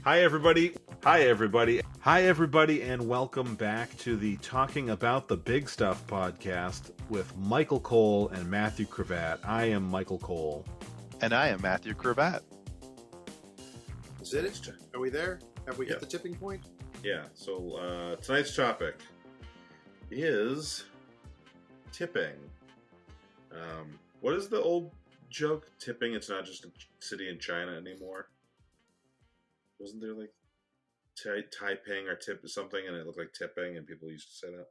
Hi, everybody. Hi, everybody. Hi, everybody, and welcome back to the Talking About the Big Stuff podcast with Michael Cole and Matthew Cravat. I am Michael Cole. And I am Matthew Cravat. Is it? Are we there? Have we hit the tipping point? Yeah, so tonight's topic is tipping. What is the old joke? Tipping, it's not just a city in China anymore. Wasn't there like Taiping or tip something and it looked like tipping and people used to say that?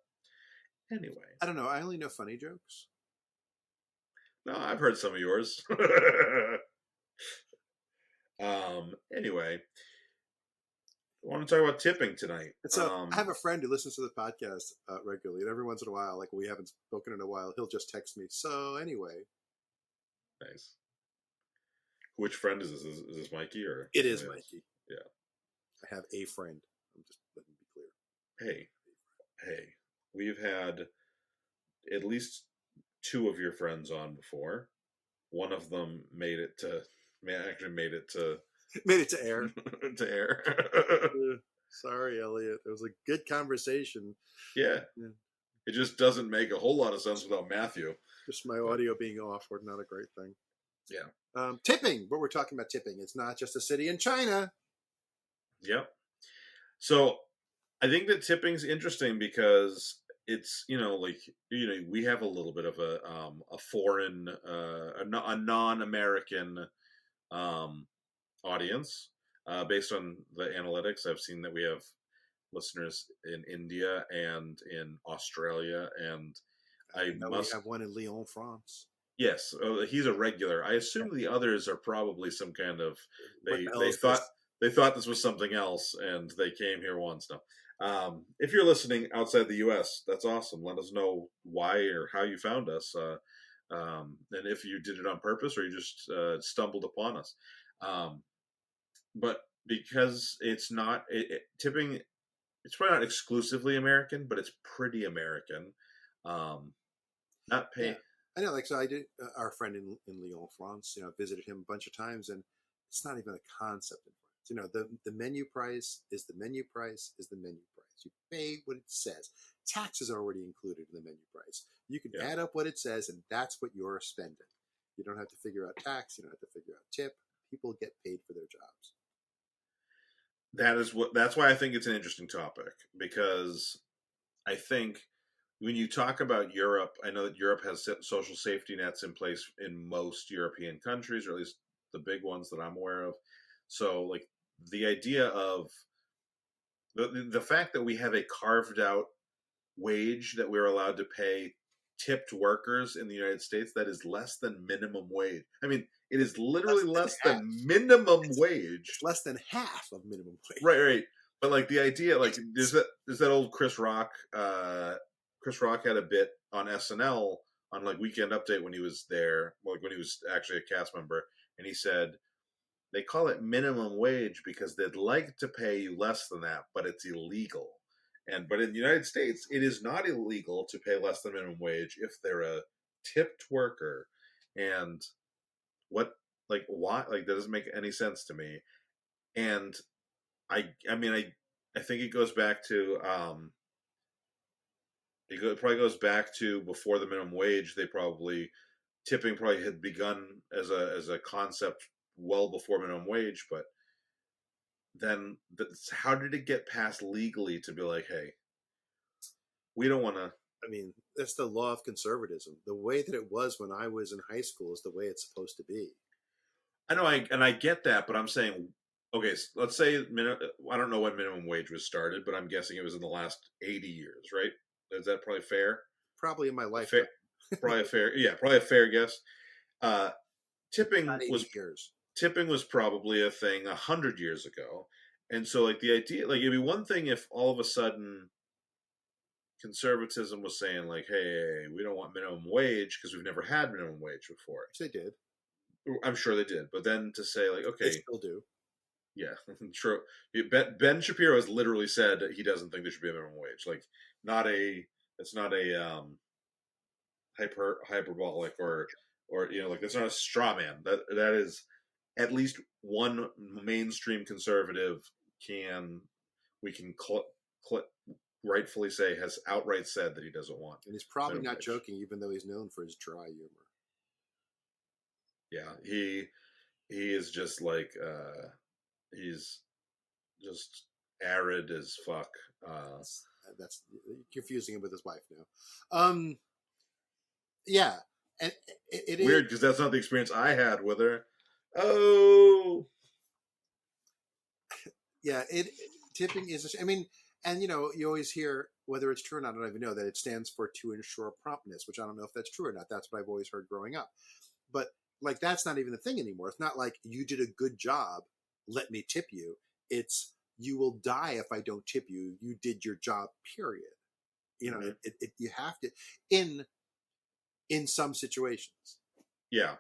Anyway. I don't know. I only know funny jokes. No, I've heard some of yours. Anyway, I want to talk about tipping tonight. So I have a friend who listens to the podcast regularly, and every once in a while, like we haven't spoken in a while, he'll just text me. So anyway, nice. Which friend is this? Is this Mikey or? It is Mikey. Yeah, I have a friend. I'm just letting it be clear. Hey, we've had at least two of your friends on before. One of them made it to air. to air. Sorry, Elliot. It was a good conversation. Yeah. It just doesn't make a whole lot of sense without Matthew. Just my audio being off was not a great thing. Yeah. Tipping. But we're talking about tipping. It's not just a city in China. Yep. So I think that tipping's interesting because it's, we have a little bit of a foreign, a non-American audience. Based on the analytics, I've seen that we have listeners in India and in Australia, and we have one in Lyon, France. Yes, he's a regular. I assume the others are probably some kind of they thought this was something else, and they came here once. Now, if you're listening outside the U.S., that's awesome. Let us know why or how you found us, and if you did it on purpose or you just stumbled upon us. But because it's not tipping, it's probably not exclusively American, but it's pretty American. Not pay. Yeah. I know, so I did. Our friend in Lyon, France, visited him a bunch of times, and it's not even a concept in France. The menu price is the menu price is the menu price. You pay what it says. Taxes are already included in the menu price. You can add up what it says, and that's what you're spending. You don't have to figure out tax. You don't have to figure out tip. People get paid for their jobs. That's why I think it's an interesting topic, because I think when you talk about Europe, I know that Europe has social safety nets in place in most European countries, or at least the big ones that I'm aware of. So, like, the idea of the fact that we have a carved out wage that we're allowed to pay tipped workers in the United States that is less than minimum wage. I mean, it is literally less than minimum wage. It's less than half of minimum wage. Right. But like the idea, like there's that old Chris Rock. Chris Rock had a bit on SNL on like Weekend Update when he was there, like when he was actually a cast member, and he said they call it minimum wage because they'd like to pay you less than that, but it's illegal. But in the United States, it is not illegal to pay less than minimum wage if they're a tipped worker. And why? Like that doesn't make any sense to me. And I think it goes back to it probably goes back to before the minimum wage. Tipping probably had begun as a concept well before minimum wage, but then how did it get passed legally to be like, hey, we don't want to? I mean, that's the law of conservatism. The way that it was when I was in high school is the way it's supposed to be. I know, I get that, but I'm saying, okay, so let's say I don't know when minimum wage was started, but I'm guessing it was in the last 80 years, right? Is that probably fair? Probably in my lifetime. Probably a fair guess. Tipping was probably a thing 100 years ago, and so like the idea, like it'd be one thing if all of a sudden conservatism was saying like, hey, we don't want minimum wage because we've never had minimum wage before. They did. I'm sure they did, but then to say like, okay, they still do. Yeah, true. Ben Shapiro has literally said he doesn't think there should be a minimum wage. Like, it's not a hyperbolic or like that's not a straw man. That is at least one mainstream conservative we can rightfully say has outright said that he doesn't want. And he's probably minimum not wage. joking, even though he's known for his dry humor. Yeah, he is just like he's just arid as fuck. That's confusing him with his wife now. Yeah, and it is weird because that's not the experience I had with her. Oh, yeah. Tipping is. I mean, and you always hear, whether it's true or not, I don't even know, that it stands for to ensure promptness, which I don't know if that's true or not. That's what I've always heard growing up. But like, that's not even a thing anymore. It's not like, you did a good job, let me tip you. It's, you will die if I don't tip you. You did your job, period. You have to, in some situations. Yeah.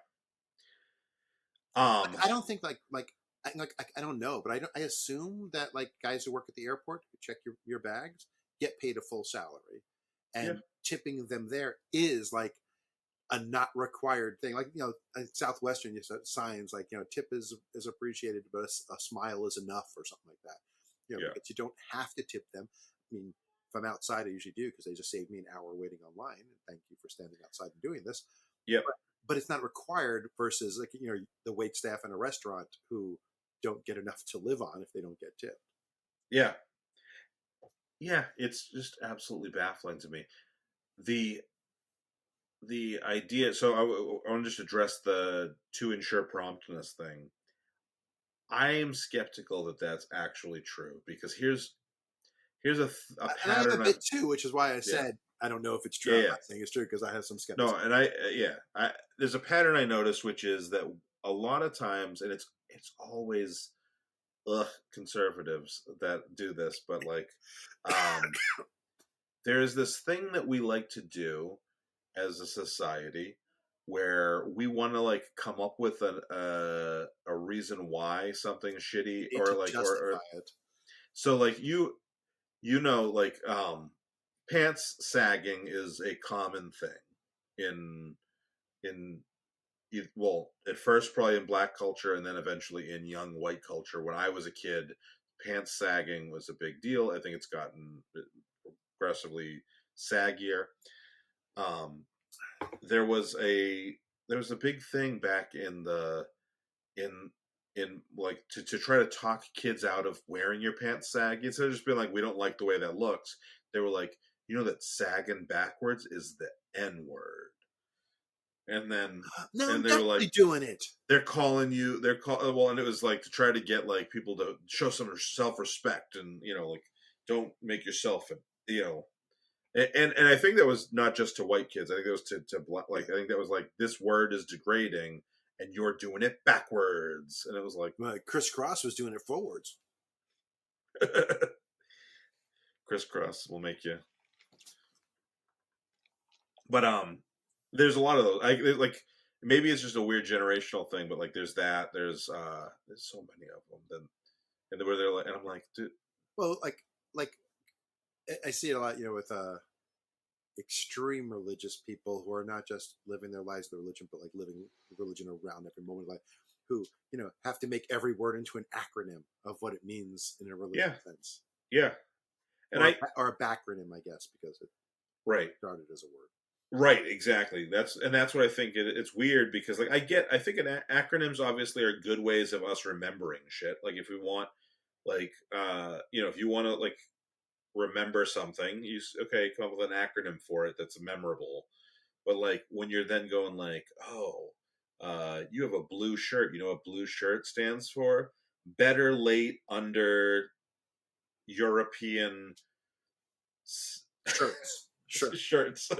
I don't think I don't know, but I assume that like guys who work at the airport who check your bags get paid a full salary, and tipping them there is like a not required thing. Like, at Southwestern, you said signs like, tip is appreciated, but a smile is enough, or something like that. Because you don't have to tip them. I mean, if I'm outside, I usually do, because they just saved me an hour waiting online. And thank you for standing outside and doing this. Yeah. But it's not required, versus like, the wait staff in a restaurant who don't get enough to live on if they don't get tipped. Yeah. Yeah, it's just absolutely baffling to me. The idea, so I want to just address the to ensure promptness thing. I am skeptical that that's actually true, because here's a pattern. I have a bit too, which is why I said I don't know if it's true. I'm not saying it's true, because I have some skepticism. No, and there's a pattern I noticed, which is that a lot of times, and it's always conservatives that do this, but like there is this thing that we like to do as a society, where we want to like come up with a reason why something's shitty, or like or it. So like like pants sagging is a common thing well, at first probably in black culture, and then eventually in young white culture. When I was a kid, pants sagging was a big deal. I think it's gotten progressively saggier. There was a big thing back in like to try to talk kids out of wearing your pants saggy, instead of just being like, we don't like the way that looks. They were like, that sagging backwards is the N word. And then and they were like doing it. They're calling you. Well, and it was like to try to get like people to show some self-respect, and like, don't make yourself and I think that was not just to white kids. I think that was to black. Like, I think that was like, this word is degrading, and you're doing it backwards. And it was like, crisscross was doing it forwards. Crisscross will make you. But there's a lot of those. Like, maybe it's just a weird generational thing, but like, there's that. There's so many of them. And where they're like, and I'm like, dude. Well, like I see it a lot, with extreme religious people who are not just living their lives in religion, but like living religion around every moment of life, who have to make every word into an acronym of what it means in a religious sense. Yeah, and or a backronym, I guess, because it started as a word. Right, exactly. That's what I think. It's weird, because like, I think acronyms obviously are good ways of us remembering shit. Like, if we want, like, if you want to like remember something, come up with an acronym for it that's memorable. But like, when you're then going like, you have a blue shirt, what blue shirt stands for? Better late under European shirts. Shirts.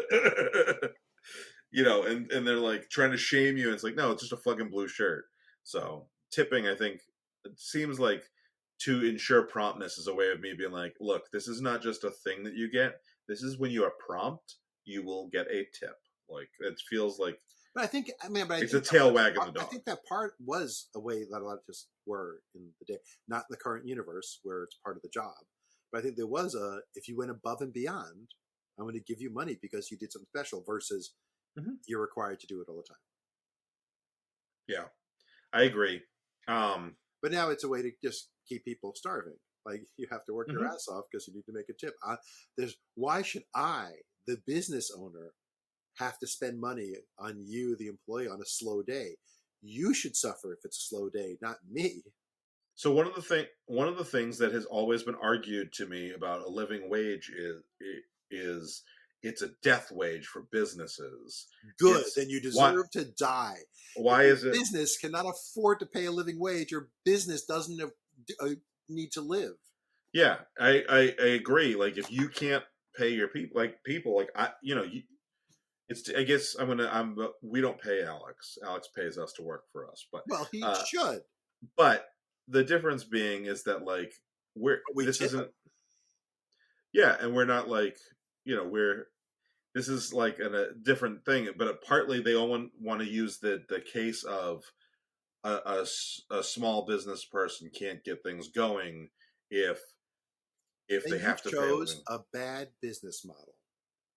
And they're like trying to shame you, and it's like, no, it's just a fucking blue shirt. So tipping, I think, it seems like to ensure promptness is a way of me being like, look, this is not just a thing that you get. This is when you are prompt, you will get a tip. Like, it feels like. But I think, it's a tail wagging the dog. I think that part was a way that a lot of just were in the day, not in the current universe where it's part of the job. But I think there was if you went above and beyond, I'm going to give you money because you did something special, versus you're required to do it all the time. Yeah, I agree. But now it's a way to just keep people starving. Like you have to work your ass off because you need to make a tip. Why should I, the business owner, have to spend money on you, the employee, on a slow day? You should suffer if it's a slow day, not me. So one of the things that has always been argued to me about a living wage is it's a death wage for businesses. Good, then you deserve to die. Why If is it? business cannot afford to pay a living wage, your business doesn't need to live. Yeah, I agree. Like if you can't pay your people, I guess we don't pay Alex. Alex pays us to work for us, but Well, he should. But the difference being is that like this isn't. Yeah, and we're not like this is like a different thing, but partly they all want to use the case of a small business person can't get things going if they have to chose a bad business model.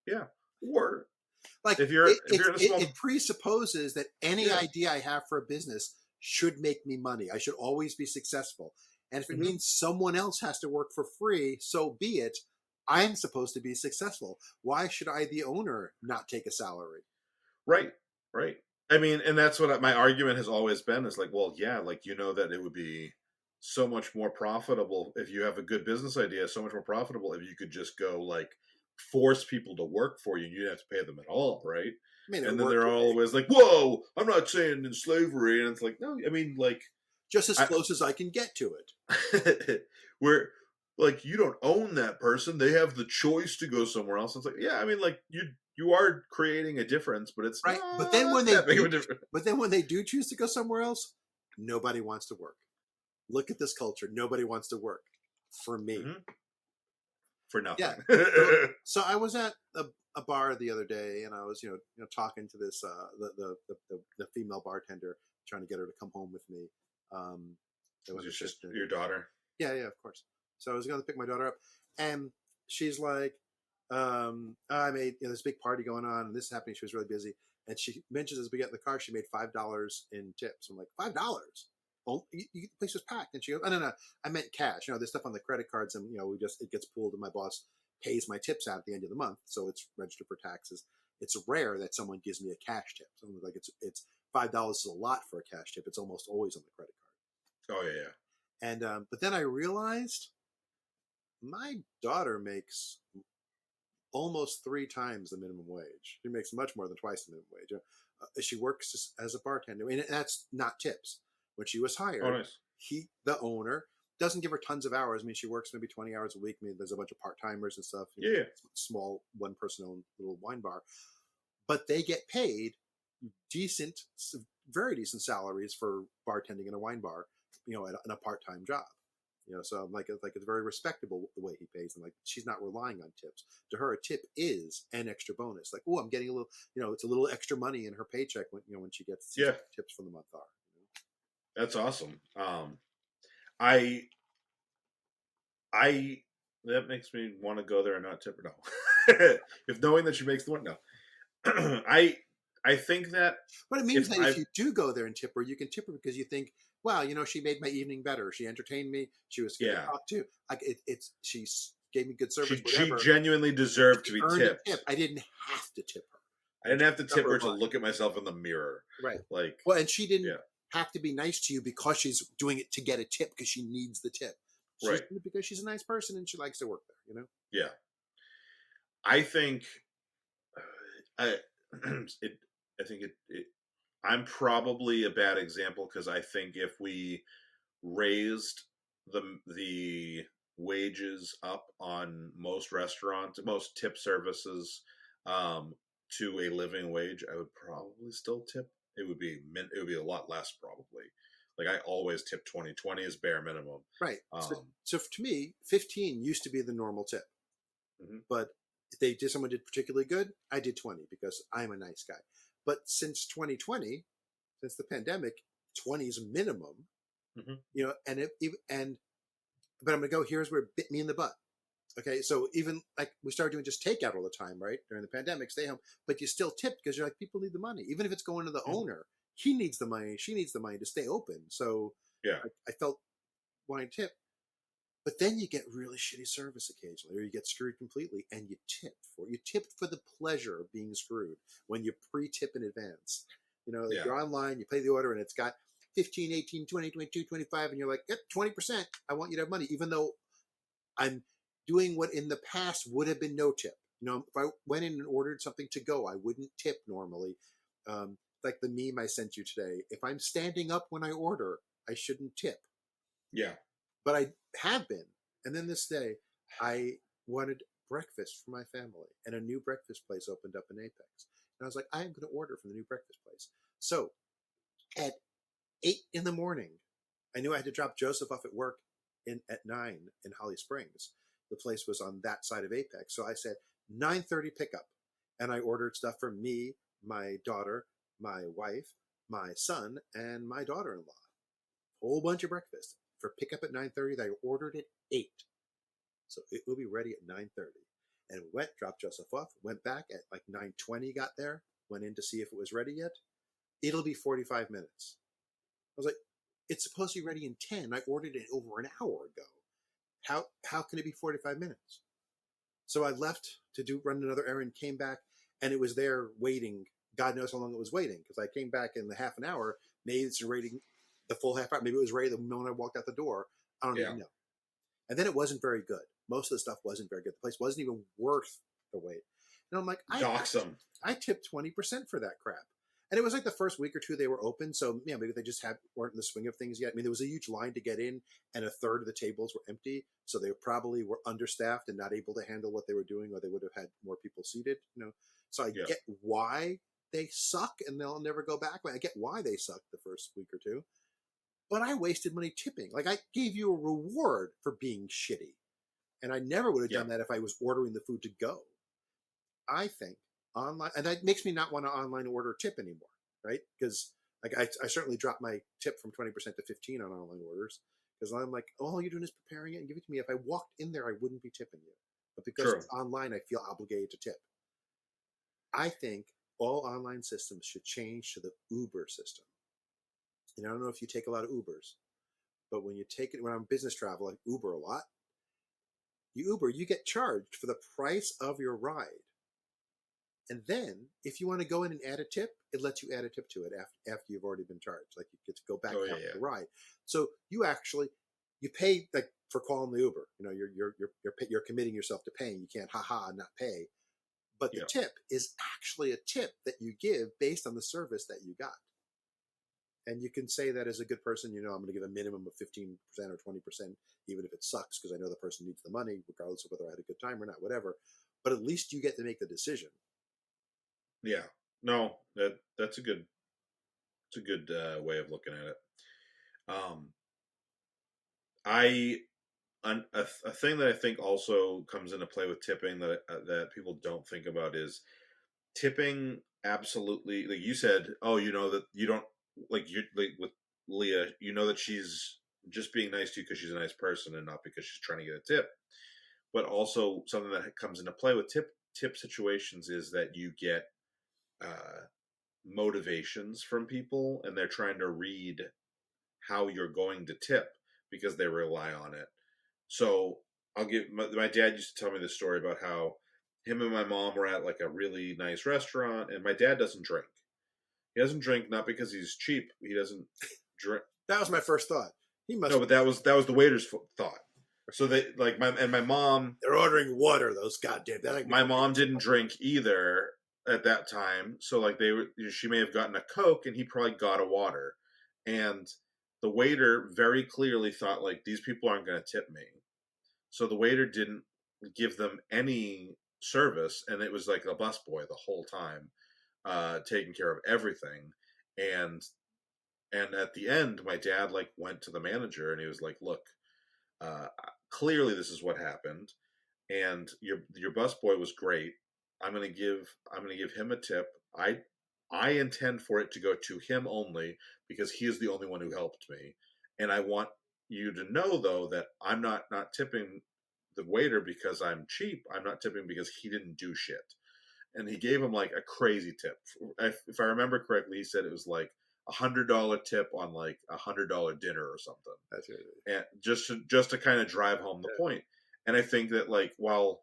Yeah, or like if you're in a small, it presupposes that any idea I have for a business should make me money. I should always be successful, and if it means someone else has to work for free, so be it. I'm supposed to be successful. Why should I, the owner, not take a salary? Right. I mean, and that's what my argument has always been is like, well, yeah, like that it would be so much more profitable if you have a good business idea. So much more profitable if you could just go like force people to work for you and you didn't have to pay them at all, right? I mean, and then they're always like, "Whoa, I'm not saying in slavery," and it's like, no, I mean, like just as close as I can get to it. Where like you don't own that person; they have the choice to go somewhere else. It's like, yeah, I mean, like you are creating a difference, but it's right. But then when they do choose to go somewhere else, nobody wants to work. Look at this culture. Nobody wants to work for me. For nothing. Yeah. So I was at a bar the other day, and I was talking to this the female bartender, trying to get her to come home with me. Was just your daughter? Yeah, of course. So I was going to pick my daughter up, and she's like, I made this big party going on, and this is happening. She was really busy, and she mentions as we get in the car, she made $5 in tips. I'm like, $5? Oh, the place was packed. And she goes, no, I meant cash. There's stuff on the credit cards, and it gets pulled, and my boss pays my tips out at the end of the month, so it's registered for taxes. It's rare that someone gives me a cash tip. So like it's $5 is a lot for a cash tip. It's almost always on the credit card. Oh yeah. And but then I realized my daughter makes almost 3 times the minimum wage. She makes much more than twice the minimum wage. She works as a bartender, and that's not tips. When she was hired, the owner, doesn't give her tons of hours. I mean, she works maybe 20 hours a week. I mean, there's a bunch of part-timers and stuff. Small one-person owned little wine bar. But they get paid decent, very decent salaries for bartending in a wine bar, in a part-time job. So I'm like it's very respectable the way he pays them. Like she's not relying on tips. To her, a tip is an extra bonus. Like, oh, I'm getting a little, it's a little extra money in her paycheck when when she gets tips for the month are. That's awesome. I that makes me want to go there and not tip her. No, if knowing that she makes the one, no. I think that. But it means that if you do go there and tip her, you can tip her because you think, wow, she made my evening better. She entertained me. She was good to talk to. Like she gave me good service. She genuinely deserved to be tipped. I didn't have to tip her. I didn't have to tip her to look at myself in the mirror. Right. Like, well, and she didn't have to be nice to you because she's doing it to get a tip because she needs the tip. She's doing it because she's a nice person and she likes to work there. Yeah. I think. I'm probably a bad example because I think if we raised the wages up on most restaurants, most tip services, to a living wage, I would probably still tip. It would be a lot less probably. Like I always tip 20 is bare minimum. Right. So to me, 15 used to be the normal tip, but if someone did particularly good, I did 20 because I'm a nice guy. But since 2020, since the pandemic, 20 is minimum. But I'm gonna go. Here's where it bit me in the butt. Okay, so even like we started doing just takeout all the time, right? During the pandemic, stay home, but you still tip because you're like, people need the money, even if it's going to the owner. He needs the money. She needs the money to stay open. So I felt wanting to tip. But then you get really shitty service occasionally, or you get screwed completely, and you tipped for the pleasure of being screwed when you pre-tip in advance. Like Yeah. you're online, you pay the order, and it's got 15, 18, 20, 22, 25, and you're like, yep, 20%. I want you to have money, even though I'm doing what in the past would have been no tip. If I went in and ordered something to go, I wouldn't tip normally. Like the meme I sent you today. If I'm standing up when I order, I shouldn't tip. Yeah. But I have been. And then this day, I wanted breakfast for my family, and a new breakfast place opened up in Apex. And I was like, I am going to order from the new breakfast place. So at 8 in the morning, I knew I had to drop Joseph off at work at 9 in Holly Springs. The place was on that side of Apex. So I said 9:30 pickup. And I ordered stuff for me, my daughter, my wife, my son, and my daughter-in-law. Whole bunch of breakfast for pickup at 9:30. I ordered at 8. So it will be ready at 9:30. And went, dropped Joseph off, went back at like 9:20, got there, went in to see if it was ready yet. It'll be 45 minutes. I was like, it's supposed to be ready in 10. I ordered it over an hour ago. How can it be 45 minutes? So I left to run another errand, came back, and it was there waiting. God knows how long it was waiting, because I came back in the half an hour, maybe it's waiting the full half hour. Maybe it was ready the moment I walked out the door. I don't even know. And then it wasn't very good. Most of the stuff wasn't very good. The place wasn't even worth the wait. And I'm like, Dox them. I tipped 20% for that crap. And it was like the first week or two they were open. So, maybe they just weren't in the swing of things yet. I mean, there was a huge line to get in, and a third of the tables were empty. So they probably were understaffed and not able to handle what they were doing, or they would have had more people seated, So I get why they suck and they'll never go back. I get why they sucked the first week or two. But I wasted money tipping. Like, I gave you a reward for being shitty. And I never would have done that if I was ordering the food to go. I think online, and that makes me not want to online order tip anymore, right? Because I certainly dropped my tip from 20% to 15% on online orders, because I'm like, all you're doing is preparing it and give it to me. If I walked in there, I wouldn't be tipping you. But because it's online, I feel obligated to tip. I think all online systems should change to the Uber system. And I don't know if you take a lot of Ubers, but when I'm business travel, I Uber a lot. You get charged for the price of your ride. And then, if you want to go in and add a tip, it lets you add a tip to it after you've already been charged. Like, you get to go back after the ride. So you pay, like, for calling the Uber. You're committing yourself to paying. You can't not pay. But the tip is actually a tip that you give based on the service that you got. And you can say that as a good person, I'm going to give a minimum of 15% or 20%, even if it sucks, because I know the person needs the money, regardless of whether I had a good time or not, whatever. But at least you get to make the decision. Yeah. No, that's a good way of looking at it. A thing that I think also comes into play with tipping that people don't think about is tipping. Absolutely, like you said, that you don't like with Leah, that she's just being nice to you because she's a nice person and not because she's trying to get a tip. But also something that comes into play with tip situations is that you get motivations from people, and they're trying to read how you're going to tip because they rely on it. So my dad used to tell me this story about how him and my mom were at like a really nice restaurant, and my dad doesn't drink. He doesn't drink not because he's cheap. He doesn't drink. That was my first thought. No, but that was the waiter's thought. So they my mom. They're ordering water. Those goddamn. My mom didn't drink either at that time. So like she may have gotten a Coke, and he probably got a water, and the waiter very clearly thought, like, these people aren't going to tip me. So the waiter didn't give them any service, and it was like a busboy the whole time, taking care of everything. And at the end, my dad like went to the manager, and he was like, look, clearly this is what happened, and your busboy was great. I'm gonna give him a tip. I intend for it to go to him only, because he is the only one who helped me. And I want you to know, though, that I'm not tipping the waiter because I'm cheap. I'm not tipping because he didn't do shit. And he gave him like a crazy tip. If I remember correctly, he said it was like $100 tip on like $100 dinner or something, That's right. and just to kind of drive home the point. And I think that like while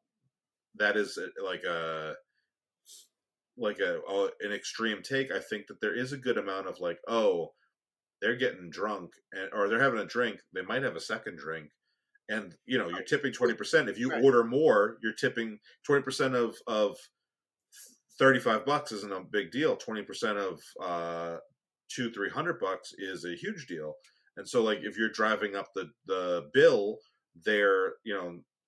that is like an extreme take, I think that there is a good amount of like, oh, they're getting drunk or they're having a drink, they might have a second drink, and you're tipping 20%. If you Right. order more, you're tipping 20% of $35 isn't a big deal. 20% of $200-300 is a huge deal. And so like if you're driving up the bill, they're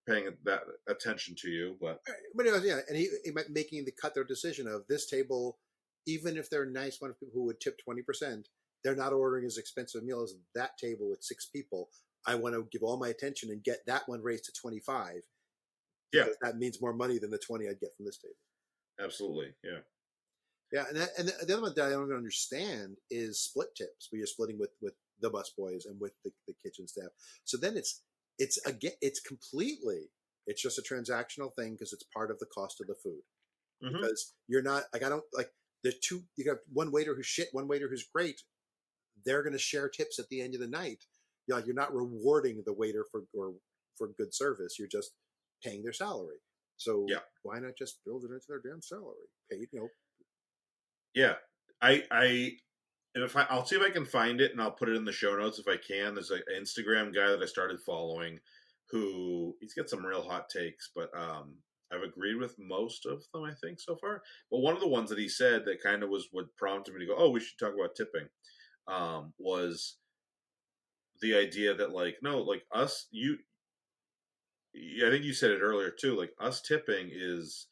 paying that attention to you. But Yeah, and he might making the cut their decision of this table, even if they're nice one of people who would tip 20%, they're not ordering as expensive a meal as that table with 6 people. I want to give all my attention and get that one raised to 25 yeah, because that means more money than the 20 I'd get from this table. absolutely, yeah. Yeah, and the other one that I don't even understand is split tips, where you're splitting with the busboys and with the kitchen staff. So then it's completely, it's just a transactional thing because it's part of the cost of the food. Mm-hmm. Because you're not like, I don't like the two. You got one waiter who's shit, one waiter who's great. They're going to share tips at the end of the night. You're not rewarding the waiter for good service. You're just paying their salary. So yeah, why not just build it into their damn salary? Paid, Yeah, I'll see if I can find it and I'll put it in the show notes if I can. There's an Instagram guy that I started following who he's got some real hot takes, but I've agreed with most of them I think so far. But one of the ones that he said that kind of was what prompted me to go, oh, we should talk about tipping, was the idea that like no, like us, I think you said it earlier too. Like us tipping is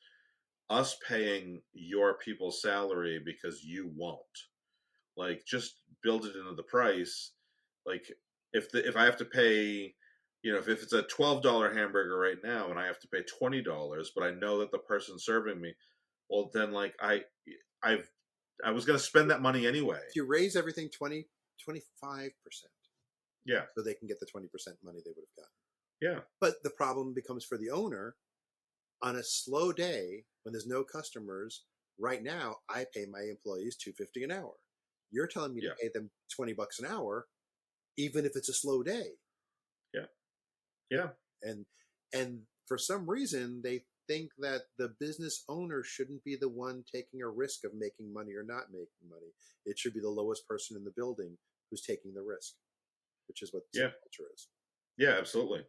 us paying your people's salary because you won't. Like just build it into the price. Like if I have to pay, if it's a $12 hamburger right now and I have to pay $20, but I know that the person serving me, well then like I was going to spend that money anyway. If you raise everything 25%, Yeah, so they can get the 20% money they would have gotten. yeah, But the problem becomes for the owner on a slow day when there's no customers. Right now, I pay my employees $2.50 an hour. You're telling me to pay them $20 an hour, even if it's a slow day. Yeah, yeah. And for some reason, they think that the business owner shouldn't be the one taking a risk of making money or not making money. It should be the lowest person in the building who's taking the risk, which is what culture is. Yeah, absolutely.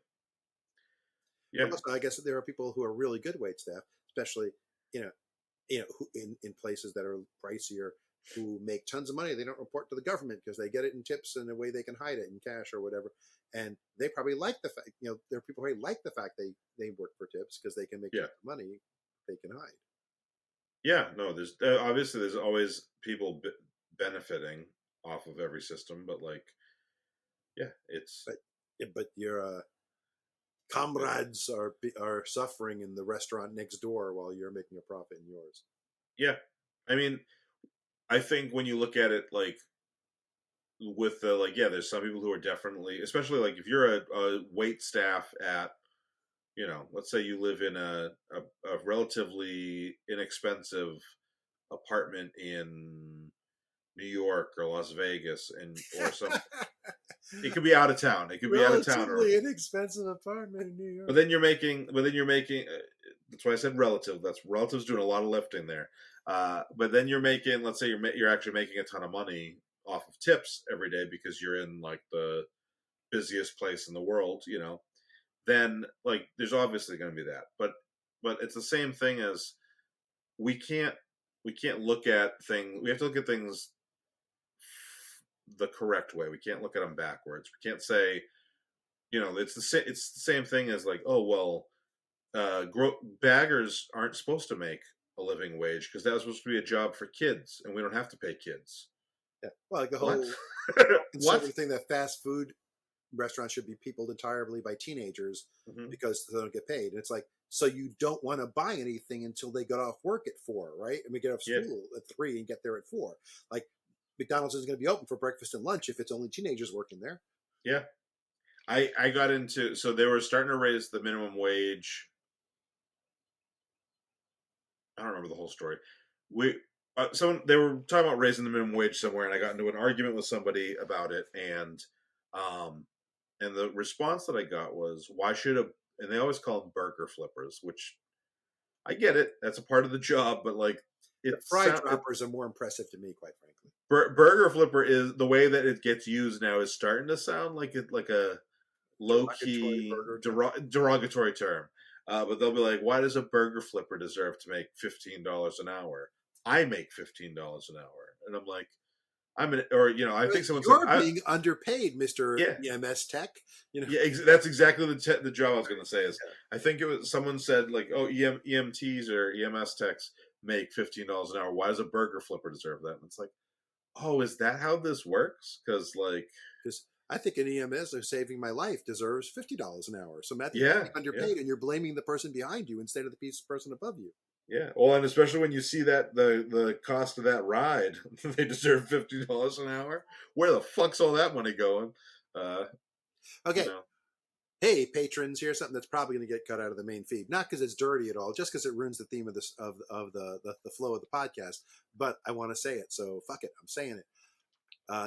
Yeah. Also, I guess there are people who are really good wait staff, especially who, in places that are pricier, who make tons of money. They don't report to the government because they get it in tips and a way they can hide it in cash or whatever. And they probably like the fact, there are people who like the fact they work for tips because they can make money they can hide. Yeah, no, there's obviously there's always people benefiting off of every system, but like, yeah, it's but your comrades are suffering in the restaurant next door while you're making a profit in yours. Yeah, I mean, I think when you look at it like with the like, yeah, there's some people who are definitely, especially like if you're a wait staff at, let's say you live in a relatively inexpensive apartment in New York or Las Vegas, or some. It could be out of town. It could be out of town. Relatively inexpensive apartment in New York. But then you're making. That's why I said relative. That's relative's doing a lot of lifting there. But then you're making. Let's say you're actually making a ton of money off of tips every day because you're in like the busiest place in the world. Then like there's obviously going to be that. But it's the same thing as we can't look at things. We have to look at things the correct way. We can't look at them backwards. We can't say, it's the same thing as like, oh well, baggers aren't supposed to make a living wage because that was supposed to be a job for kids, and we don't have to pay kids. Yeah, well, like the whole thing that fast food restaurants should be peopled entirely by teenagers because they don't get paid, and it's like, so you don't want to buy anything until they get off work at 4, right? And we get off school at 3 and get there at 4. Like McDonald's isn't going to be open for breakfast and lunch if it's only teenagers working there. Yeah. I got into, so they were starting to raise the minimum wage. I don't remember the whole story. someone they were talking about raising the minimum wage somewhere, and I got into an argument with somebody about it, um, and the response that I got was, "Why should a?" And they always call them burger flippers, which I get it. That's a part of the job, but like The it's fry droppers are more impressive to me, quite frankly. burger flipper is the way that it gets used now is starting to sound like it like a low Derogatory key burger term. derogatory term. But they'll be like, "Why does a burger flipper deserve to make $15 an hour? I make $15 an hour," and I'm like, or I think someone said, You're being underpaid, Mr. Yeah. EMS tech. Yeah, that's exactly the job I was going to say. Is I think it was someone said like, "Oh, EMTs or EMS techs make $15 an hour. Why does a burger flipper deserve that?" And it's like, oh, is that how this works? Because I think an EMS or saving my life deserves $50 an hour. So Matthew, Yeah, you're underpaid, and you're blaming the person behind you instead of the person above you. yeah. Well, and especially when you see that the cost of that ride, they deserve $50 an hour. Where the fuck's all that money going? Okay. You know. Hey, patrons, here's something that's probably going to get cut out of the main feed. Not because it's dirty at all, just because it ruins the theme of this of the flow of the podcast. But I want to say it, so fuck it, I'm saying it.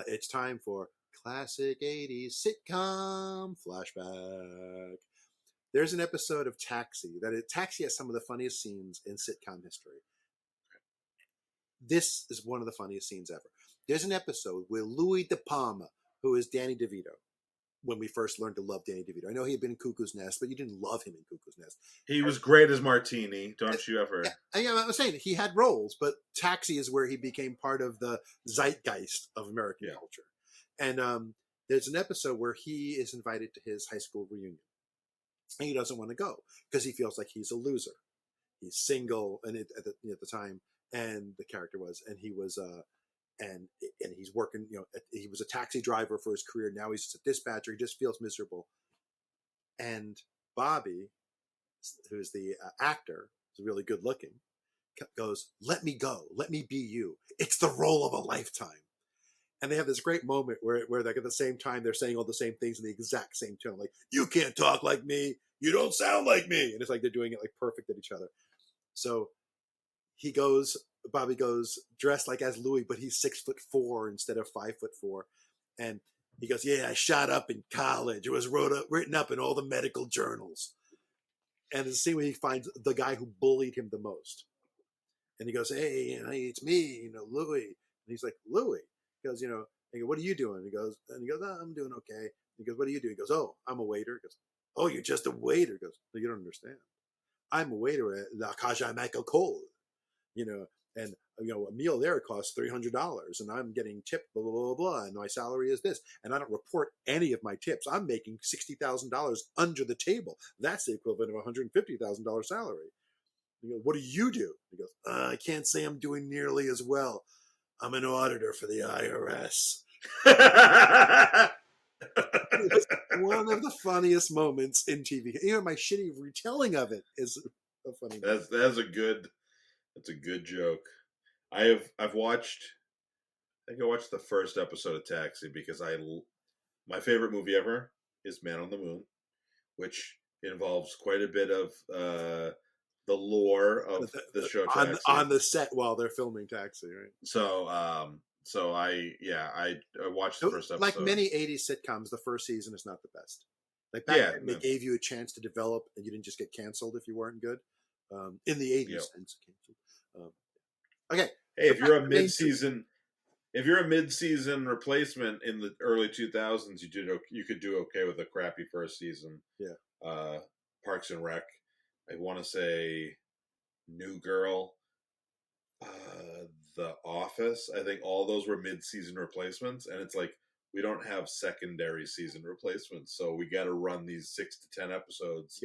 It's time for classic '80s sitcom flashback. There's an episode of Taxi Taxi has some of the funniest scenes in sitcom history. This is one of the funniest scenes ever. There's an episode where Louis De Palma, who is Danny DeVito, when we first learned to love Danny DeVito. I know he had been in Cuckoo's Nest, but you didn't love him in Cuckoo's Nest. He was great as Martini. Don't you ever? Yeah, I'm saying he had roles, but Taxi is where he became part of the zeitgeist of American culture. And there's an episode where he is invited to his high school reunion, and he doesn't want to go because he feels like he's a loser. He's single, and at the time, and the character was, and he was. And he's working, he was a taxi driver for his career. Now he's just a dispatcher. He just feels miserable. And Bobby, who's the actor, is really good looking, goes, "Let me go. Let me be you. It's the role of a lifetime." And they have this great moment where like at the same time they're saying all the same things in the exact same tone, like, "You can't talk like me. You don't sound like me." And it's like they're doing it like perfect at each other. So Bobby goes dressed like as Louis, but he's 6'4" instead of 5'4", and he goes, "Yeah, I shot up in college. It was written up in all the medical journals." And it's a scene where he finds the guy who bullied him the most, and he goes, "Hey, it's me, Louis." And he's like, "Louis?" He goes, he goes, "What are you doing?" He goes, "Oh, I'm doing okay." He goes, "What do you do?" He goes, "Oh, I'm a waiter." He goes, "Oh, you're just a waiter." He goes, "No, you don't understand. I'm a waiter at La Caja Michael Cole, and a meal there costs $300, and I'm getting tipped blah blah blah blah, and my salary is this, and I don't report any of my tips. I'm making $60,000 under the table. That's the equivalent of a $150,000 salary." He goes, "What do you do?" He goes, "I can't say I'm doing nearly as well. I'm an auditor for the IRS." It's one of the funniest moments in TV. My shitty retelling of it is a funny. That's a good joke. I've watched. I think I watched the first episode of Taxi because my favorite movie ever is Man on the Moon, which involves quite a bit of the lore of the show Taxi on the set while they're filming Taxi, right? So I watched the first episode. Like many '80s sitcoms, the first season is not the best. Like back then, they gave you a chance to develop, and you didn't just get canceled if you weren't good. In the '80s, sense, canceled. Okay. Hey, if you're a mid-season replacement in the early 2000s, you could do okay with a crappy first season. Yeah. Parks and Rec. I want to say New Girl. The Office. I think all those were mid-season replacements, and it's like we don't have secondary season replacements, so we got to run these 6 to 10 episodes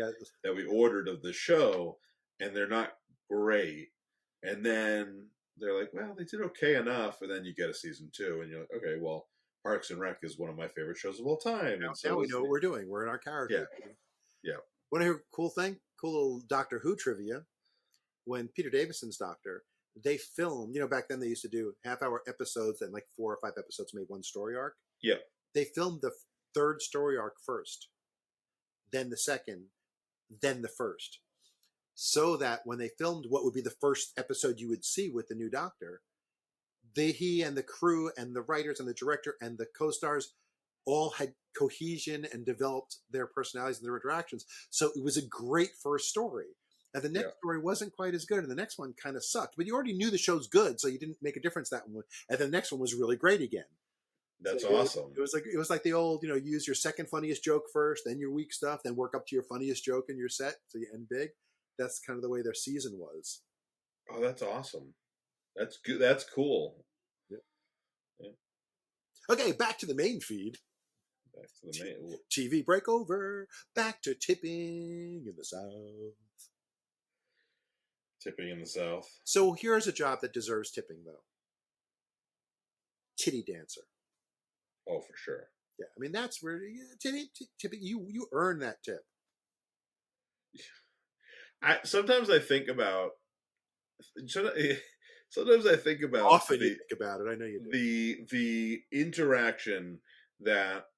that we ordered of the show, and they're not great. And then they're like, well, they did okay enough, and then you get a season 2, and you're like, okay, well, Parks and Rec is one of my favorite shows of all time. Now, and so now we know what we're doing. We're in our character. Yeah. Want to hear a cool thing? Cool little Doctor Who trivia. When Peter Davison's Doctor, they filmed, back then they used to do half-hour episodes, and like 4 or 5 episodes made one story arc. Yeah. They filmed the third story arc first, then the second, then the first. So that when they filmed what would be the first episode you would see with the new Doctor, he and the crew and the writers and the director and the co-stars all had cohesion and developed their personalities and their interactions. So it was a great first story. And the next story wasn't quite as good, and the next one kind of sucked. But you already knew the show's good, so you didn't make a difference that one. And the next one was really great again. That's So awesome. It was like the old, use your second funniest joke first, then your weak stuff, then work up to your funniest joke in your set, so you end big. That's kind of the way their season was. Oh, that's awesome. That's good. That's cool. Yeah. Okay, back to the main feed. Back to the main TV breakover. Back to tipping in the South. Tipping in the South. So here's a job that deserves tipping, though. Titty dancer. Oh, for sure. Yeah, I mean that's where tipping. You earn that tip. Sometimes I think about. Sometimes I think about. Often you think about it. I know you do. The interaction that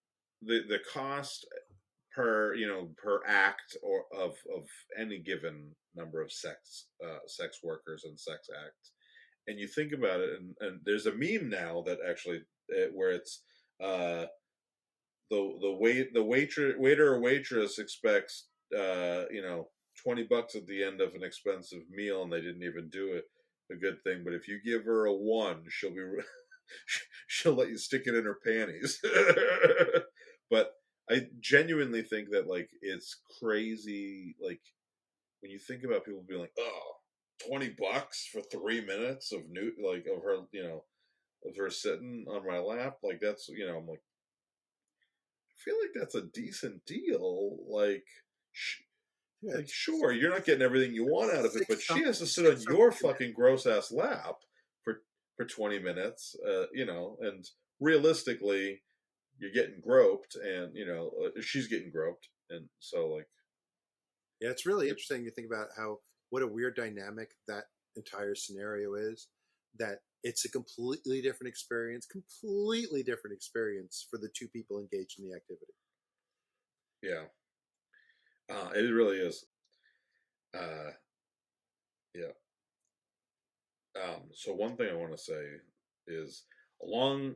the cost per act or of any given number of sex workers and sex acts, and you think about it, and there's a meme now that actually where it's the waiter or waitress expects $20 at the end of an expensive meal, and they didn't even do a good thing. But if you give her a 1, she'll let you stick it in her panties. But I genuinely think that it's crazy. Like when you think about people being like, oh, $20 for 3 minutes of of her, of her sitting on my lap. Like that's, I'm like, I feel like that's a decent deal. Sure, you're not getting everything you want out of it, but she has to sit on your fucking gross ass lap for 20 minutes, and realistically, you're getting groped, and she's getting groped, and so yeah, it's really interesting to think about what a weird dynamic that entire scenario is. That it's a completely different experience for the two people engaged in the activity. Yeah. It really is. Yeah. So one thing I want to say is a long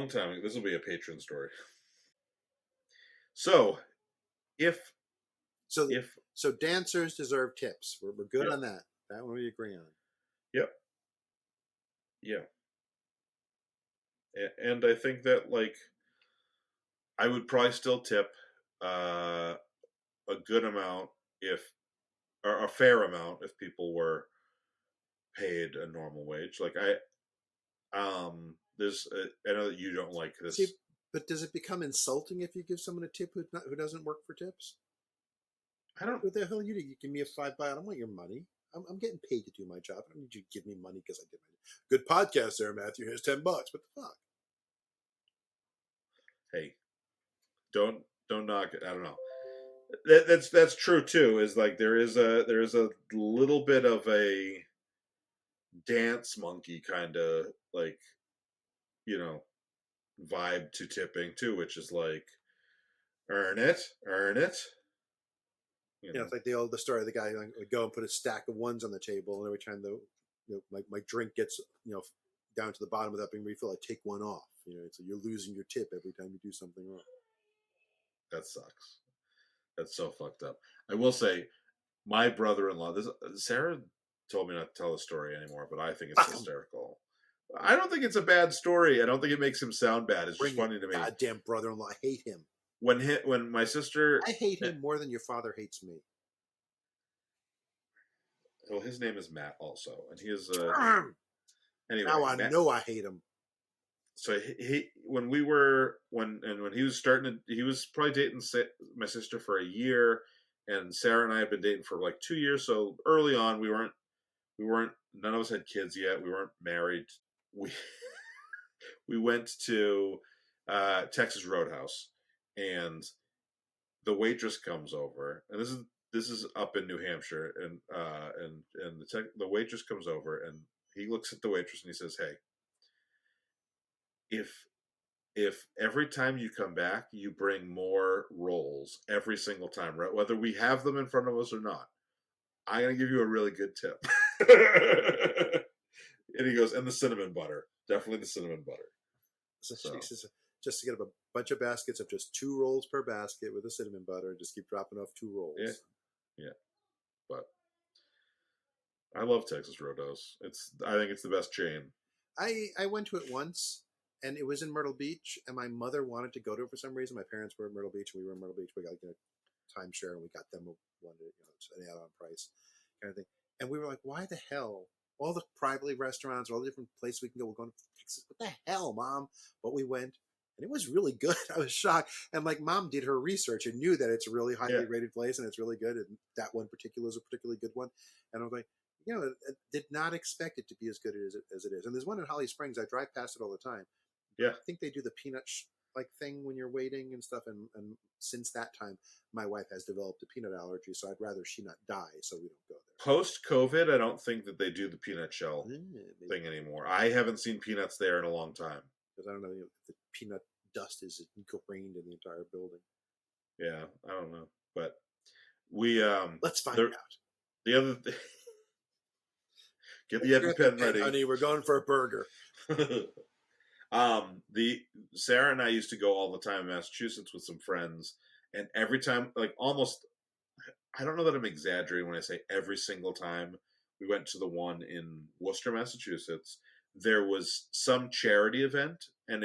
time. This will be a patron story. So, so dancers deserve tips. We're good on that. That one we agree on. Yep. Yeah. And I think that I would probably still tip a good amount or a fair amount if people were paid a normal wage. I know that you don't like this. See, but does it become insulting if you give someone a tip who doesn't work for tips? I don't. What the hell you do? You give me a $5. I don't want your money. I'm getting paid to do my job. I don't need you to give me money because I did my good podcast there, Matthew. Here's $10. What the fuck? Hey, don't knock it. I don't know. That's true too. Is there is a little bit of a dance monkey kind of vibe to tipping too, which is earn it. It's like the story of the guy who would go and put a stack of ones on the table, and every time my drink gets down to the bottom without being refilled, I take one off. So you're losing your tip every time you do something wrong. That sucks. That's so fucked up. I will say, my brother-in-law. Sarah told me not to tell the story anymore, but I think it's hysterical. I don't think it's a bad story. I don't think it makes him sound bad. It's just funny to me. Goddamn brother-in-law, I hate him. When my sister, I hate him more than your father hates me. Well, his name is Matt also, and he is anyway. Now I know I hate him. So when he was he was probably dating my sister for a year, and Sarah and I had been dating for 2 years. So early on, we weren't. None of us had kids yet. We weren't married. We went to Texas Roadhouse, and the waitress comes over, and this is up in New Hampshire, and the waitress comes over, and he looks at the waitress and he says, "Hey, if every time you come back, you bring more rolls every single time, right? Whether we have them in front of us or not, I'm gonna give you a really good tip." And he goes, and the cinnamon butter. Definitely the cinnamon butter. So So. she says, just to get a bunch of baskets of just 2 rolls per basket with the cinnamon butter, and just keep dropping off 2 rolls. Yeah. But I love Texas Roadhouse. I think it's the best chain. I went to it once, and it was in Myrtle Beach, and my mother wanted to go to it for some reason. My parents were in Myrtle Beach, and we were in Myrtle Beach. We got timeshare, and we got them one, an add-on price kind of thing. And we were like, why the hell? All the privately restaurants, all the different places we can go. We're going to Texas. What the hell, Mom? But we went, and it was really good. I was shocked. And like, Mom did her research and knew that it's a really highly rated place, and it's really good. And that one particular is a particularly good one. And I was like, I did not expect it to be as good as it is. And there's one in Holly Springs. I drive past it all the time. Yeah. I think they do the peanut thing when you're waiting and stuff. And since that time, my wife has developed a peanut allergy, so I'd rather she not die, so we don't go there. Post-COVID, I don't think that they do the peanut shell thing anymore. I haven't seen peanuts there in a long time. Because I don't know if the peanut dust is ingrained in the entire building. Yeah, I don't know. But we... let's find out. The other thing... Get the EpiPen ready. Honey, we're going for a burger. Sarah and I used to go all the time in Massachusetts with some friends, and every time, like almost, I don't know that I'm exaggerating when I say every single time we went to the one in Worcester, Massachusetts, there was some charity event, and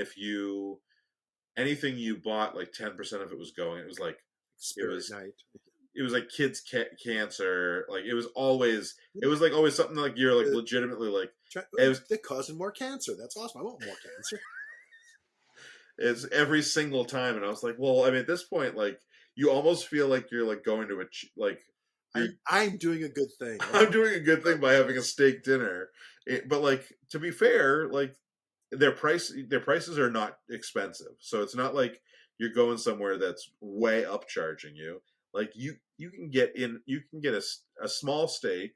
anything you bought, like 10% of it was going. It was like Spirit Night. It was like kids cancer. Like it was always something like you're like legitimately like they're causing more cancer. That's awesome. I want more cancer. It's every single time, and I was like, well, I mean, at this point, like you almost feel like you're like going to I'm doing a good thing. I'm doing a good thing by having a steak dinner, but like to be fair, like their prices are not expensive, so it's not like you're going somewhere that's way upcharging you. Like you can get a small steak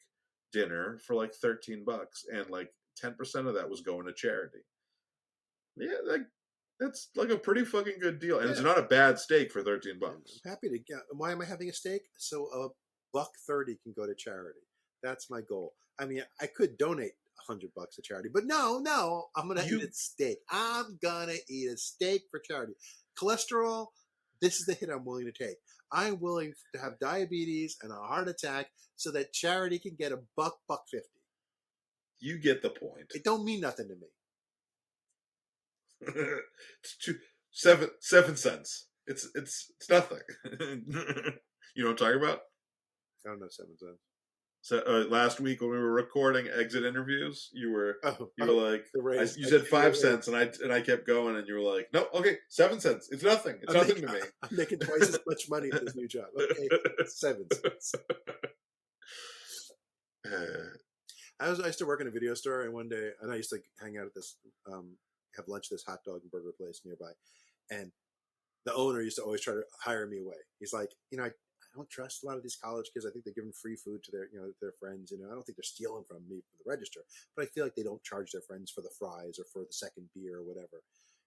dinner for like $13, and like 10% of that was going to charity. Yeah, that's like a pretty fucking good deal, and it's not a bad steak for $13. I'm happy to get. Why am I having a steak? So $1.30 can go to charity. That's my goal. I mean, I could donate $100 to charity, but no, I'm gonna eat a steak. I'm gonna eat a steak for charity. Cholesterol. This is the hit I'm willing to take. I'm willing to have diabetes and a heart attack so that charity can get $1.50. You get the point. It don't mean nothing to me. It's 7 cents. It's nothing. You know what I'm talking about? I don't know 7 cents. So last week when we were recording exit interviews, you were like, you said 5 cents, and I kept going, and you were like, no, okay, 7 cents. It's nothing. It's nothing to me. I'm making twice as much money at this new job. Okay, 7 cents. I used to work in a video store, and one day, and I used to hang out at this, have lunch at this hot dog and burger place nearby, and the owner used to always try to hire me away. He's like, I don't trust a lot of these college kids. I think they're giving free food to their friends. I don't think they're stealing from me for the register, but I feel like they don't charge their friends for the fries or for the second beer or whatever.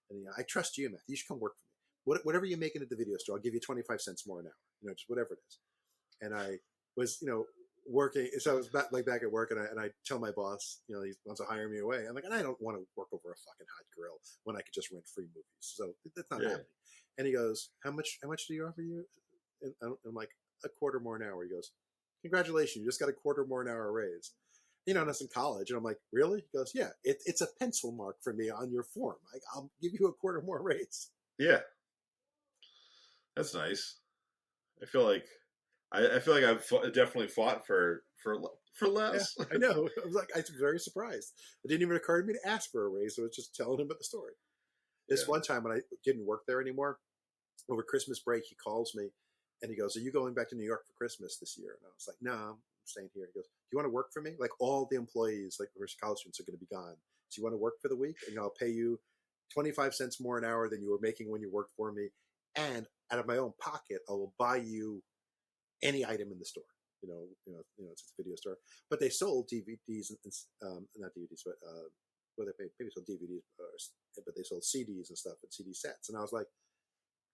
And I trust you, Matt. You should come work for me. Whatever you're making at the video store, I'll give you 25 cents more an hour. Just whatever it is. And I was, working. So I was back at work, and I tell my boss, he wants to hire me away. I'm like, and I don't want to work over a fucking hot grill when I could just rent free movies. So that's not happening. And he goes, how much do you offer you? And I'm like, a quarter more an hour. He goes, congratulations, you just got a quarter more an hour raise. And I was in college, and I'm like, really? He goes, yeah, it's a pencil mark for me on your form. I'll give you a quarter more raise. Yeah, that's nice. I feel like I've definitely fought for less. Yeah, I know. I was very surprised. It didn't even occur to me to ask for a raise. So I was just telling him about the story. This one time when I didn't work there anymore, over Christmas break, he calls me and he goes, are you going back to New York for Christmas this year? And I was like, no, I'm staying here. He goes, do you want to work for me? Like all the employees, like the college students, are going to be gone. So you want to work for the week? And I'll pay you 25 cents more an hour than you were making when you worked for me. And out of my own pocket, I will buy you any item in the store. It's a video store. But they sold DVDs, not DVDs, but maybe sold DVDs, but they sold CDs and stuff and CD sets. And I was like,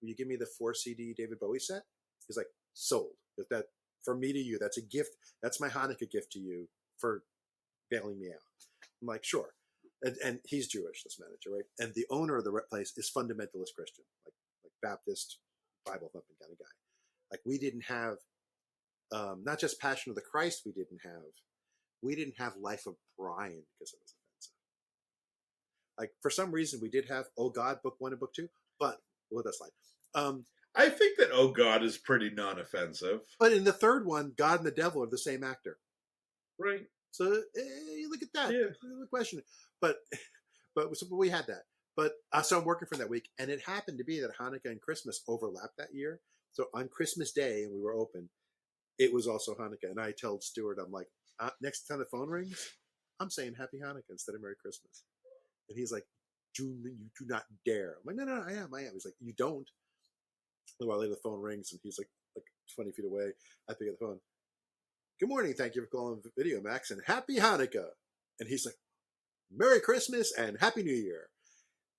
will you give me the 4 CD David Bowie set? He's like, sold. That for me to you, that's a gift. That's my Hanukkah gift to you for bailing me out. I'm like, sure. And he's Jewish, this manager, right? And the owner of the place is fundamentalist Christian, like Baptist, Bible thumping kind of guy. Like we didn't have not just Passion of the Christ, we didn't have Life of Brian because it was offensive. Like for some reason we did have Oh God book 1 and book 2, but well, that's fine. I think that Oh God is pretty non-offensive. But in the third one, God and the devil are the same actor. Right. So look at that. Yeah. The question. But we had that. But so I'm working for that week, and it happened to be that Hanukkah and Christmas overlapped that year. So on Christmas Day, and we were open, it was also Hanukkah. And I told Stuart, I'm like, next time the phone rings, I'm saying Happy Hanukkah instead of Merry Christmas. And he's like, you do not dare. I'm like, no, I am. He's like, you don't. A while later, the phone rings, and he's like 20 feet away. I pick up the phone. Good morning. Thank you for calling Video Max, and Happy Hanukkah. And he's like, Merry Christmas and Happy New Year.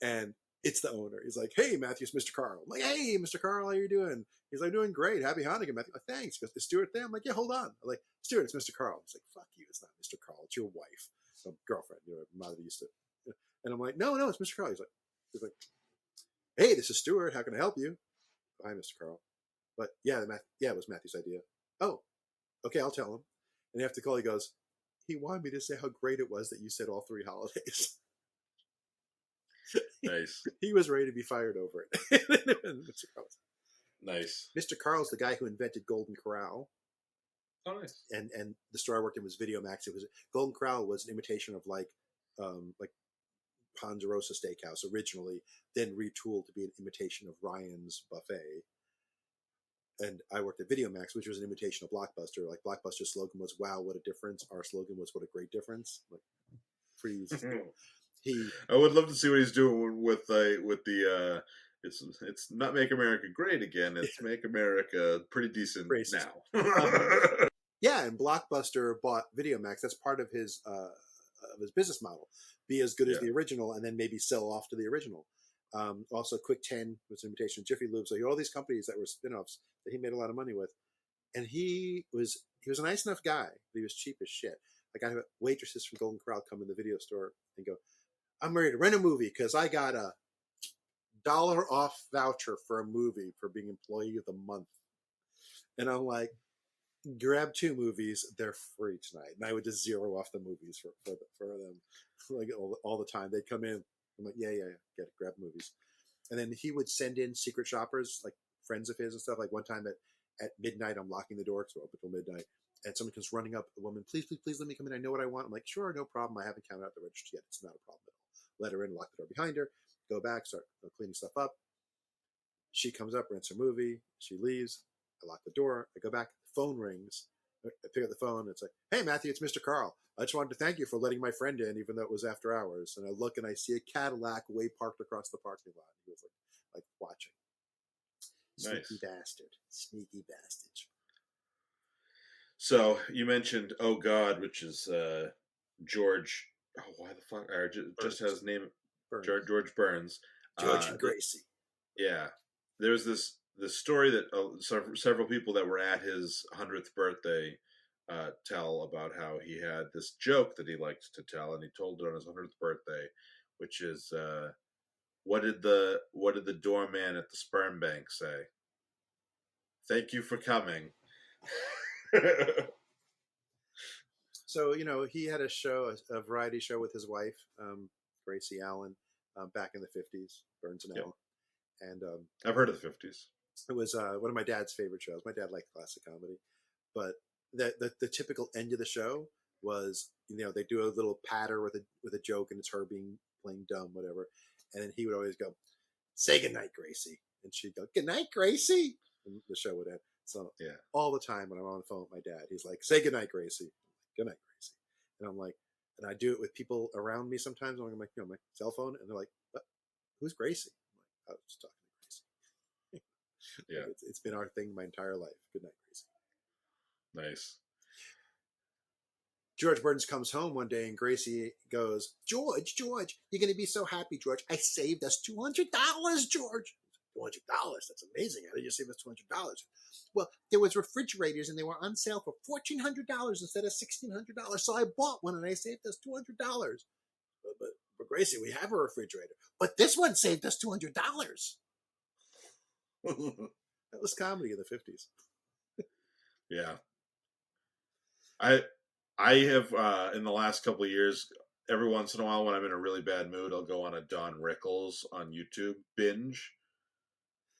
And it's the owner. He's like, hey, Matthew, it's Mr. Carl. I'm like, hey, Mr. Carl, how you doing? He's like, doing great. Happy Hanukkah, Matthew. Like, thanks. He goes, is Stuart there? I'm like, yeah, hold on. I'm like, Stuart, it's Mr. Carl. He's like, fuck you. It's not Mr. Carl. It's your wife. Some girlfriend, mother used to. And I'm like, no, it's Mr. Carl. He's like, hey, this is Stuart. How can I help you? Hi, Mr. Carl. But yeah, it was Matthew's idea. Oh, okay, I'll tell him. And after the call, he goes, he wanted me to say how great it was that you said all 3 holidays. Nice. He was ready to be fired over it. Mr. Carl's. Nice. Mr. Carl's the guy who invented Golden Corral. Oh, nice. And the store I worked in was Video Max. It was Golden Corral was an imitation of like Ponderosa Steakhouse originally, then retooled to be an imitation of Ryan's Buffet. And I worked at Video Max, which was an imitation of Blockbuster. Like Blockbuster's slogan was "Wow, what a difference!" Our slogan was "What a great difference!" Like, freeze. I would love to see what he's doing with the. It's not Make America Great Again. It's Make America Pretty Decent now. Yeah, and Blockbuster bought Video Max. That's part of his business model: be as good as the original, and then maybe sell off to the original. Also, Quick 10 was an imitation of Jiffy Lube. So he had all these companies that were spin-offs that he made a lot of money with. And he was a nice enough guy, but he was cheap as shit. Like I have waitresses from Golden Corral come in the video store and go, I'm ready to rent a movie because I got a $1 off voucher for a movie for being employee of the month. And I'm like, grab 2 movies, they're free tonight. And I would just zero off the movies for them like all the time. They'd come in. I'm like, yeah, get it, grab movies. And then he would send in secret shoppers, like friends of his and stuff. Like one time at midnight, I'm locking the door because we're open until midnight. And someone comes running up, a woman, please let me come in. I know what I want. I'm like, sure, no problem. I haven't counted out the register yet. It's not a problem at all. Let her in, lock the door behind her, go back, start cleaning stuff up. She comes up, rents her movie. She leaves. I lock the door. I go back. The phone rings. I pick up the phone. It's like, hey, Matthew, it's Mr. Carl. I just wanted to thank you for letting my friend in, even though it was after hours. And I look and I see a Cadillac way parked across the parking lot. He was like watching. Sneaky bastard. Sneaky bastard. So you mentioned Oh God, which is George. Oh, why the fuck? Just has his name. Burns. George Burns. George and Gracie. Yeah, there was this story that several people that were at his 100th birthday tell about how he had this joke that he liked to tell, and he told it on his 100th birthday, which is, what did the doorman at the sperm bank say? Thank you for coming. So, he had a show, a variety show with his wife, Gracie Allen, back in the 50s, Burns and Allen. And I've heard of the 50s. It was one of my dad's favorite shows. My dad liked classic comedy. But the typical end of the show was, they do a little patter with a joke, and it's her playing dumb, whatever. And then he would always go, say goodnight, Gracie. And she'd go, good night, Gracie. And the show would end. So all the time when I'm on the phone with my dad, he's like, say goodnight, Gracie. Good night, Gracie. And I'm like, and I do it with people around me sometimes. I'm like, my cell phone. And they're like, what? Who's Gracie? I'm like, I was just talking to Gracie. Yeah. It's been our thing my entire life. Good night, Gracie. Nice. George Burns comes home one day and Gracie goes, George, you're going to be so happy, George. I saved us $200, George. $200. That's amazing. How did you save us $200? Well, there was refrigerators and they were on sale for $1,400 instead of $1,600. So I bought one and I saved us $200. But Gracie, we have a refrigerator, but this one saved us $200. That was comedy in the 50s. Yeah. I have in the last couple of years, every once in a while when I'm in a really bad mood, I'll go on a Don Rickles on YouTube binge.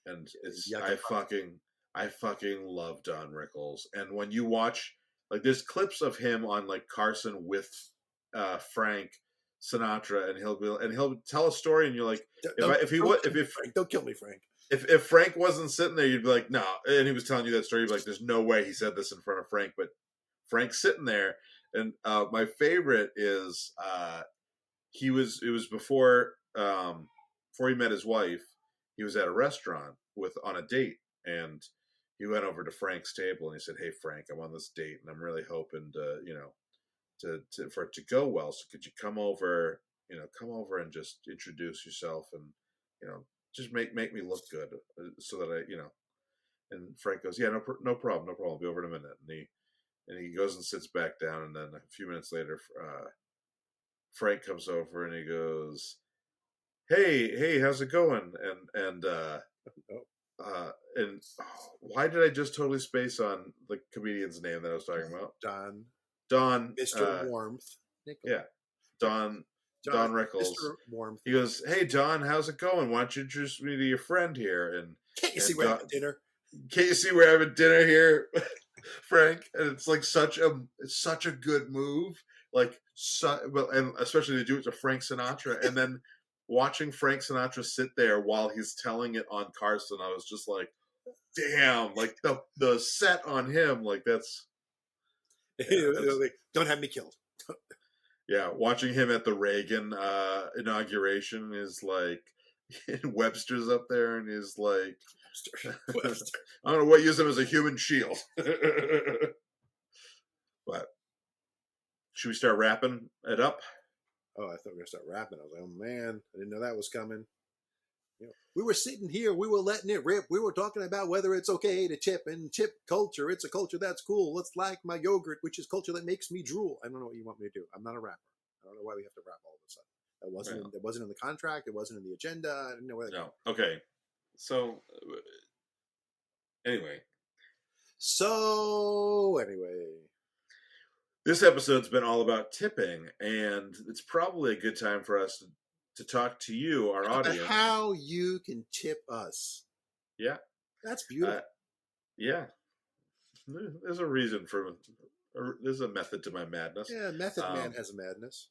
And it's I fucking love Don Rickles. And when you watch, like, there's clips of him on like Carson with Frank Sinatra, and he'll tell a story, and you're like, Frank, don't kill me, Frank. If Frank wasn't sitting there, you'd be like, no. And he was telling you that story, you'd be like, there's no way he said this in front of Frank. But Frank's sitting there, and my favorite is it was before he met his wife. He was at a restaurant on a date, and he went over to Frank's table and he said, "Hey Frank, I'm on this date and I'm really hoping for it to go well. So could you come over and just introduce yourself and just make me look good so that I." And Frank goes, "Yeah, no problem. I'll be over in a minute." And he goes and sits back down, and then a few minutes later, Frank comes over and he goes, Hey, how's it going? And why did I just totally space on the comedian's name that I was talking about? Don, Mr. Warmth. Yeah, Don Rickles. Mr. Warmth. He goes, "Hey Don, how's it going? Why don't you introduce me to your friend here?" And can't you see we're having dinner? Can't you see we're having dinner here, Frank? And it's like such a good move, and especially to do it to Frank Sinatra, and then watching Frank Sinatra sit there while he's telling it on Carson, I was just like, damn, like the set on him, like that's don't have me killed. Yeah, watching him at the Reagan inauguration is like, Webster's up there and is like, Webster. I don't know what, use him as a human shield. But should we start wrapping it up? Oh, I thought we were going to start rapping. I was like, oh man, I didn't know that was coming. We were sitting here, we were letting it rip. We were talking about whether it's okay to tip, and tip culture. It's a culture that's cool. It's like my yogurt, which is culture that makes me drool. I don't know what you want me to do. I'm not a rapper. I don't know why we have to rap all of a sudden. That wasn't in the contract. It wasn't in the agenda. I didn't know where. No. Okay. So anyway. This episode's been all about tipping, and it's probably a good time for us to talk to you, our audience. How you can tip us. Yeah. That's beautiful. Yeah. There's a reason there's a method to my madness. Yeah, Method Man has a madness.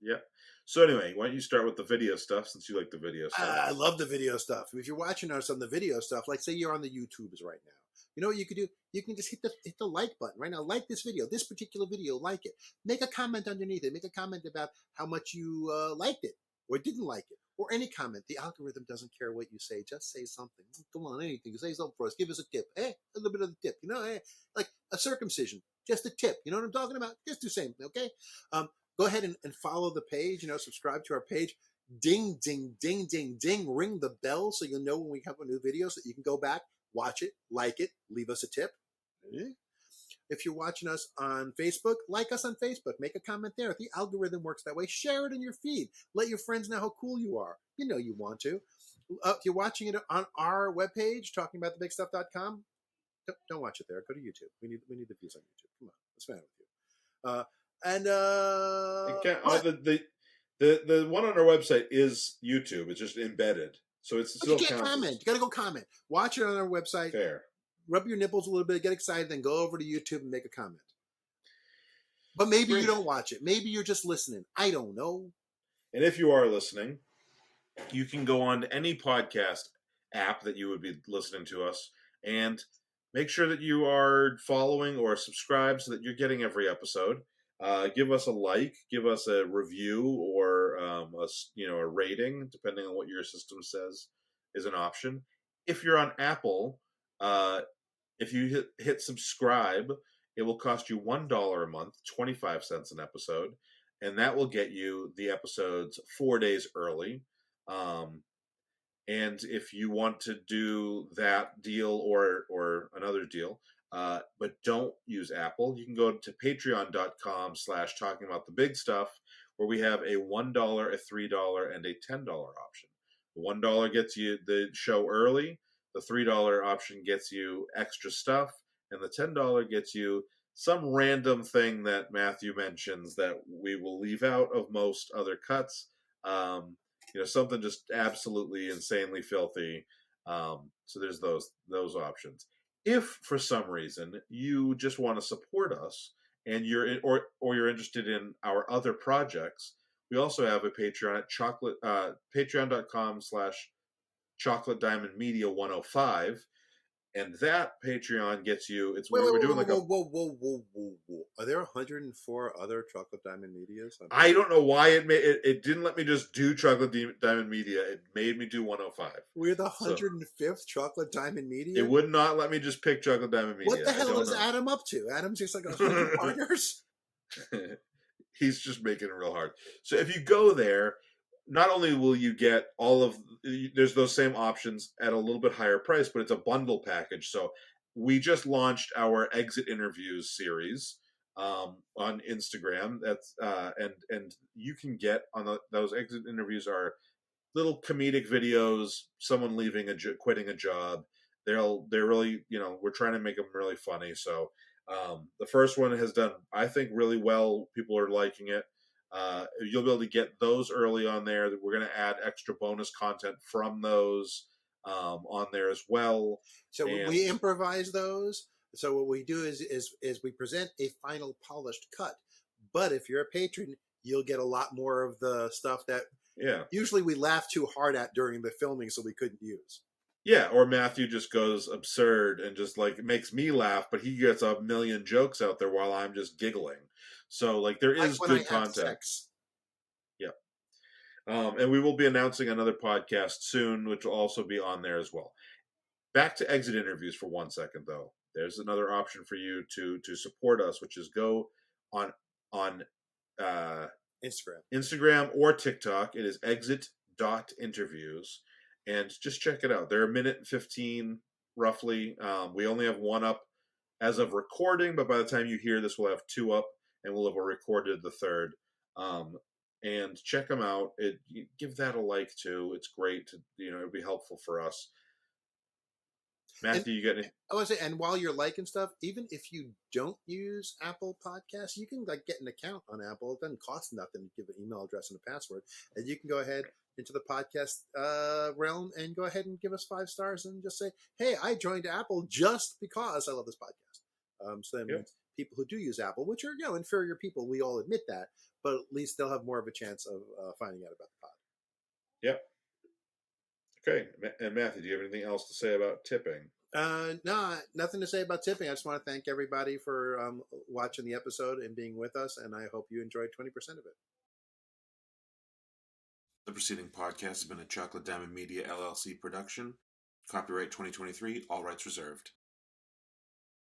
Yeah. So anyway, why don't you start with the video stuff, since you like the video stuff? I love the video stuff. If you're watching us on the video stuff, like say you're on the YouTubes right now, you know what you could do? You can just hit the like button right now. Like this video, this particular video, like it. Make a comment underneath it. Make a comment about how much you liked it or didn't like it, or any comment. The algorithm doesn't care what you say. Just say something. Come on, anything. Say something for us. Give us a tip. Hey, a little bit of the tip. Hey, like a circumcision. Just a tip. You know what I'm talking about? Just do the same. Okay. Go ahead and follow the page. Subscribe to our page. Ding, ding, ding, ding, ding. Ring the bell so you'll know when we have a new video, so that you can go back, watch it, like it, leave us a tip. If you're watching us on Facebook, like us on Facebook. Make a comment there. The algorithm works that way. Share it in your feed. Let your friends know how cool you are. You know you want to. If you're watching it on our webpage, talkingaboutthebigstuff.com, don't watch it there. Go to YouTube. We need the views on YouTube. Come on, let's fan with you. The one on our website is YouTube. It's just embedded, so it's still. You can't comment. You got to go comment. Watch it on our website. Fair. Rub your nipples a little bit, get excited, then go over to YouTube and make a comment. But maybe you don't watch it. Maybe you're just listening. I don't know. And if you are listening, you can go on to any podcast app that you would be listening to us and make sure that you are following or subscribed so that you're getting every episode. Give us a like, give us a review, or a rating, depending on what your system says is an option. If you're on Apple, if you hit subscribe, it will cost you $1 a month, 25 cents an episode, and that will get you the episodes 4 days early. And if you want to do that deal or another deal, but don't use Apple, you can go to patreon.com/talking about the big stuff, where we have a $1, a $3, and a $10 option. The $1 gets you the show early, the $3 option gets you extra stuff, and the $10 gets you some random thing that Matthew mentions that we will leave out of most other cuts. Something just absolutely insanely filthy. So there's those options. If for some reason you just want to support us and you're interested in our other projects, we also have a Patreon at patreon.com/chocolate diamond media 105. And that Patreon gets you. We're doing like whoa. Are there 104 other Chocolate Diamond Medias? I don't know why it didn't let me just do Chocolate Diamond Media. It made me do 105. We're the 105th Chocolate Diamond Media? It would not let me just pick Chocolate Diamond Media. What the hell is Adam up to? Adam's just like 100 partners? He's just making it real hard. So if you go there, not only will you get there's those same options at a little bit higher price, but it's a bundle package. So we just launched our exit interviews series on Instagram. That's and you can get on those exit interviews are little comedic videos, someone quitting a job. They're really, we're trying to make them really funny. So the first one has done, I think, really well. People are liking it. You'll be able to get those early on there. We're going to add extra bonus content from those on there as well. So we improvise those. So what we do is we present a final polished cut. But if you're a patron, you'll get a lot more of the stuff that usually we laugh too hard at during the filming, so we couldn't use. Yeah, or Matthew just goes absurd and just like makes me laugh, but he gets a million jokes out there while I'm just giggling. So like there is good content. Yeah. And we will be announcing another podcast soon, which will also be on there as well. Back to exit interviews for 1 second, though. There's another option for you to support us, which is go on Instagram or TikTok. It is exit.interviews. And just check it out. They're 1 minute and 15, roughly. We only have one up as of recording, but by the time you hear this, we'll have 2 up, and we'll have recorded the third. And check them out. Give that a like, too. It's great. It'll be helpful for us. Matthew, you got any? I was say, and while you're liking stuff, even if you don't use Apple Podcasts, you can get an account on Apple. It doesn't cost nothing to give an email address and a password, and you can go ahead into the podcast realm and go ahead and give us 5 stars and just say, "Hey, I joined Apple just because I love this podcast." So that means people who do use Apple, which are inferior people, we all admit that, but at least they'll have more of a chance of finding out about the pod. Yep. Okay, and Matthew, do you have anything else to say about tipping? No, nothing to say about tipping. I just want to thank everybody for watching the episode and being with us, and I hope you enjoyed 20% of it. The preceding podcast has been a Chocolate Diamond Media LLC production. Copyright 2023, all rights reserved.